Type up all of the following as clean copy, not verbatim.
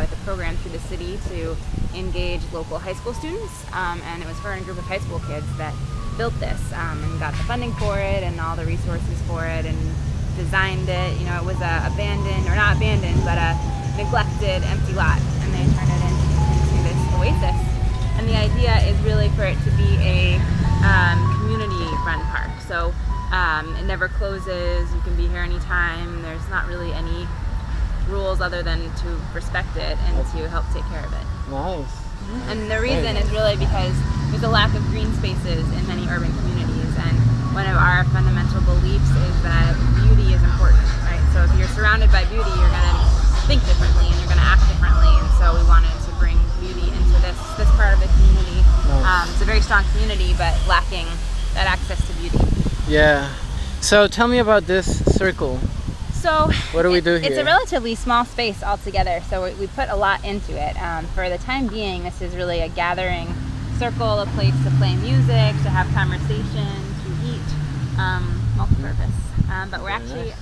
start the program through the city to engage local high school students, and it was her and a group of high school kids that built this and got the funding for it and all the resources for it and designed it. You know, it was a abandoned, or not abandoned, but a neglected empty lot, and they turned it into this oasis. And the idea is really for it to be a community-run park. So it never closes, you can be here anytime, there's not really any rules other than to respect it and to help take care of it. Nice. And the reason is really because there's a lack of green spaces in many urban communities, and one of our fundamental beliefs is that beauty is important, right? So if you're surrounded by beauty, you're going to think differently and you're going to act differently, and so we wanted to bring beauty into this part of the community. Nice. It's a very strong community, but lacking that access to beauty. Yeah. So tell me about this circle. So what do we do here? It's a relatively small space altogether, so we put a lot into it. For the time being, this is really a gathering circle, a place to play music, to have conversation, to eat, multi-purpose. But we're actually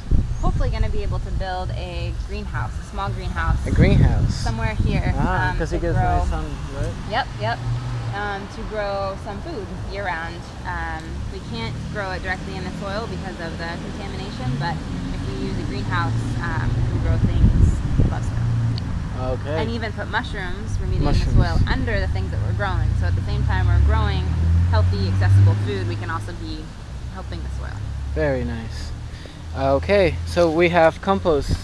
hopefully going to be able to build a greenhouse, a small greenhouse. A greenhouse? Somewhere here. Because it gives nice sun, right? Yep. To grow some food year-round. We can't grow it directly in the soil because of the contamination, but if we use a greenhouse, we can grow things above soil. Okay. And even put mushrooms, remediating the soil, under the things that we're growing. So at the same time we're growing healthy, accessible food, we can also be helping the soil. Very nice. Okay, so we have compost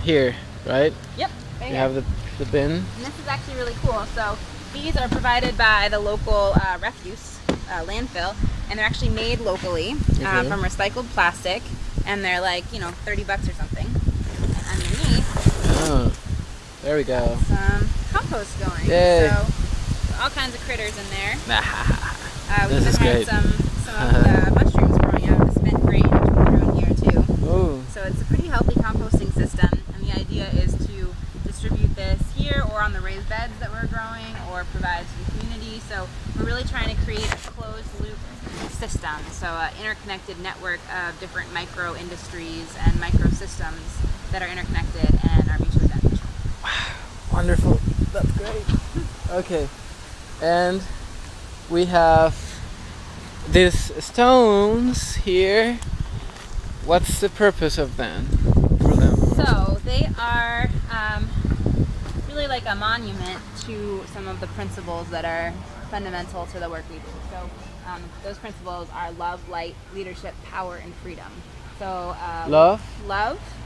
here, right? Yep. You have the bin. And this is actually really cool. So these are provided by the local refuse landfill, and they're actually made locally from recycled plastic, and they're like, you know, 30 bucks or something. And underneath, there we go. Some compost going. Yay. So all kinds of critters in there. This is great. Some of the mushrooms growing out of the spent grain, which we're doing here too. Ooh. So it's a pretty healthy composting system, and the idea is to distribute this here or on the raised beds that we're growing, or provide to the community. So we're really trying to create a closed loop system, so an interconnected network of different micro industries and micro systems that are interconnected and are mutually beneficial. Wow, wonderful. That's great. Okay, and we have these stones here. What's the purpose of them? So they are really like a monument to some of the principles that are fundamental to the work we do. So those principles are love, light, leadership, power, and freedom. So love,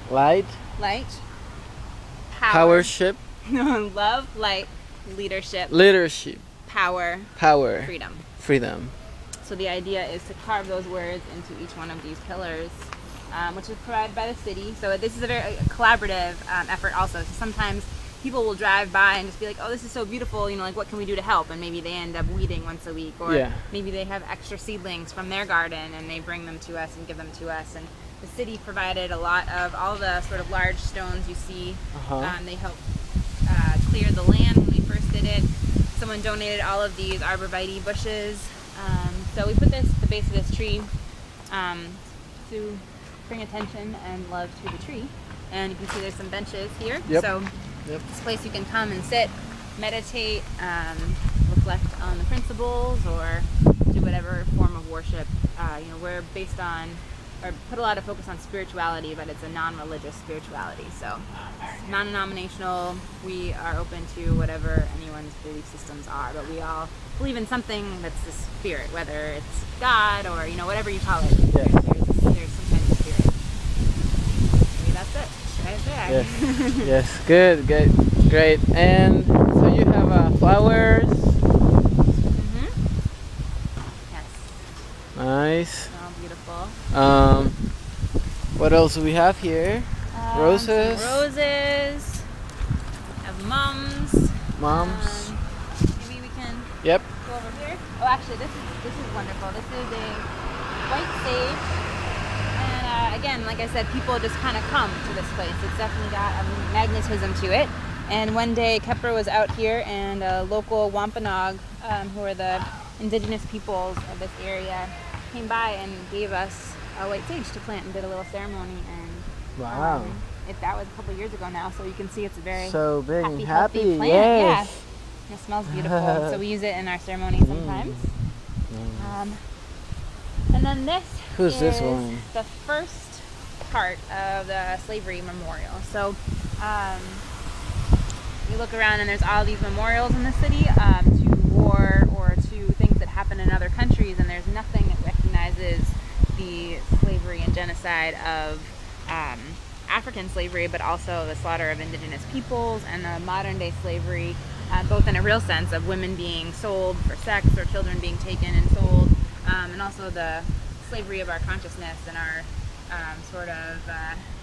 light, powership, love, light, leadership, power, freedom. So the idea is to carve those words into each one of these pillars, which is provided by the city. So this is a very collaborative effort also. So sometimes people will drive by and just be like, oh, this is so beautiful, you know, like what can we do to help? And maybe they end up weeding once a week, or maybe they have extra seedlings from their garden and they bring them to us and give them to us. And the city provided a lot of all the sort of large stones you see. They helped clear the land when we first did it. Someone donated all of these arborvitae bushes. So we put this at the base of this tree to bring attention and love to the tree. And you can see there's some benches here. So this place you can come and sit, meditate, reflect on the principles, or do whatever form of worship. You know, we're based on, or put a lot of focus on spirituality, but it's a non-religious spirituality. So non-denominational, we are open to whatever anyone's belief systems are, but we all believe in something that's the spirit, whether it's God or, you know, whatever you call it. There's some kind of spirit. Maybe that's it. Right there. Yes, good, great. And so you have flowers. Yes. Nice. Oh, beautiful. What else do we have here? Roses. Roses. Have mums. Maybe we can go over here. Oh, actually, this is wonderful. This is a white sage. And again, like I said, people just kind of come to this place. It's definitely got a magnetism to it. And one day, Kepler was out here, and a local Wampanoag, who are the indigenous peoples of this area, came by and gave us a white sage to plant and did a little ceremony. And that was a couple years ago now, so you can see it's a very so big and healthy happy. plant. Yes. Yeah. It smells beautiful. So we use it in our ceremony sometimes. And then Who's is this one? the first part of the slavery memorial. So you look around and there's all these memorials in the city to war or to things that happen in other countries, and there's nothing that recognizes the slavery and genocide of African slavery, but also the slaughter of indigenous peoples and the modern day slavery, both in a real sense of women being sold for sex or children being taken and sold, and also the slavery of our consciousness and our sort of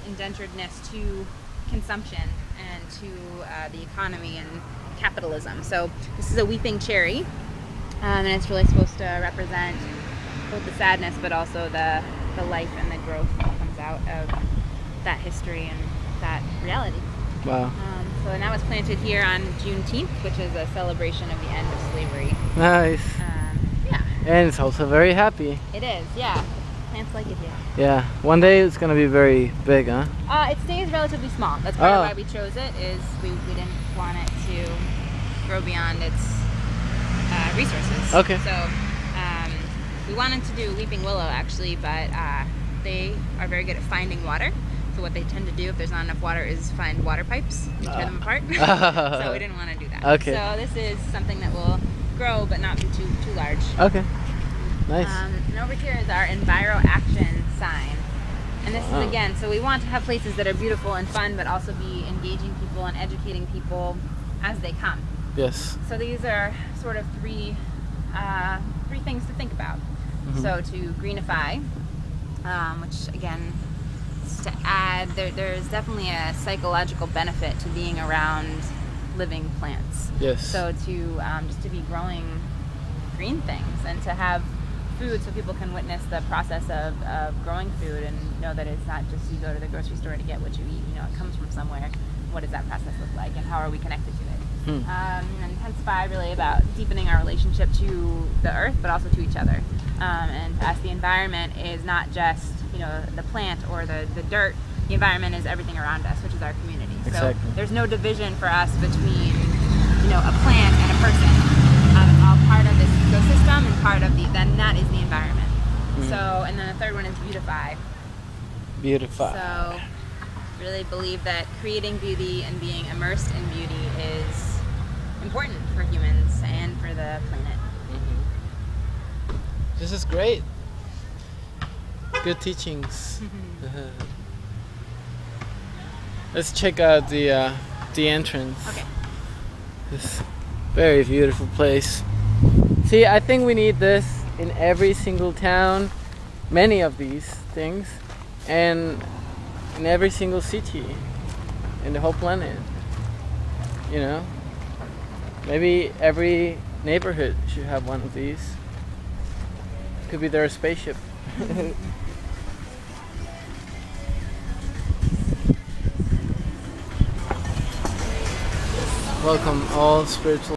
indenturedness to consumption and to the economy and capitalism. So this is a weeping cherry, and it's really supposed to represent both the sadness but also the life and the growth that comes out of that history and that reality. Wow. So and that was planted here on Juneteenth, which is a celebration of the end of slavery. Nice. Yeah. And it's also very happy. It is, yeah. Plants like it here. Yeah. One day it's gonna be very big, huh? It stays relatively small. That's part of why we chose it. Is we didn't want it to grow beyond its resources. Okay. So we wanted to do weeping willow actually, but they are very good at finding water. So what they tend to do if there's not enough water is find water pipes and tear them apart. So we didn't want to do that. Okay. So this is something that will grow but not be too large. Okay. Nice. And over here is our Enviro Action sign. And this is again, so we want to have places that are beautiful and fun, but also be engaging people and educating people as they come. Yes. So these are sort of three things to think about. So to greenify, which again, is to add, there's definitely a psychological benefit to being around living plants. Yes. So to just to be growing green things and to have food so people can witness the process of growing food and know that it's not just you go to the grocery store to get what you eat. You know, it comes from somewhere. What does that process look like and how are we connected to it? And intensify really about deepening our relationship to the earth but also to each other. And to us the environment is not just, you know, the plant or the dirt. The environment is everything around us, which is our community. Exactly. So there's no division for us between, you know, a plant and a person. It's all part of this ecosystem and part of then that is the environment. So, and then the third one is beautify. Beautify. So really believe that creating beauty and being immersed in beauty is important for humans and for the planet. This is great. Good teachings. Let's check out the entrance. Okay. This very beautiful place. See, I think we need this in every single town, many of these things, and in every single city in the whole planet. You know, maybe every neighborhood should have one of these. Could be their spaceship. Welcome all spiritual